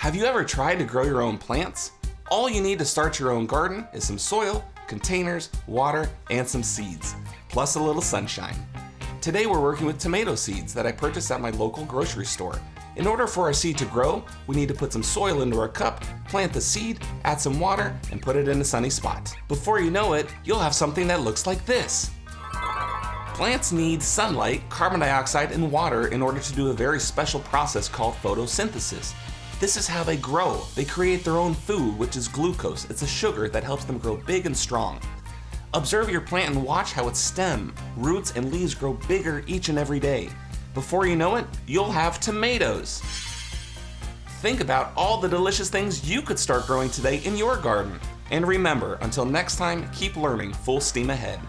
Have you ever tried to grow your own plants? All you need to start your own garden is some soil, containers, water, and some seeds, plus a little sunshine. Today we're working with tomato seeds that I purchased at my local grocery store. In order for our seed to grow, we need to put some soil into our cup, plant the seed, add some water, and put it in a sunny spot. Before you know it, you'll have something that looks like this. Plants need sunlight, carbon dioxide, and water in order to do a very special process called photosynthesis. This is how they grow. They create their own food, which is glucose. It's a sugar that helps them grow big and strong. Observe your plant and watch how its stem, roots, and leaves grow bigger each and every day. Before you know it, you'll have tomatoes. Think about all the delicious things you could start growing today in your garden. And remember, until next time, keep learning full steam ahead.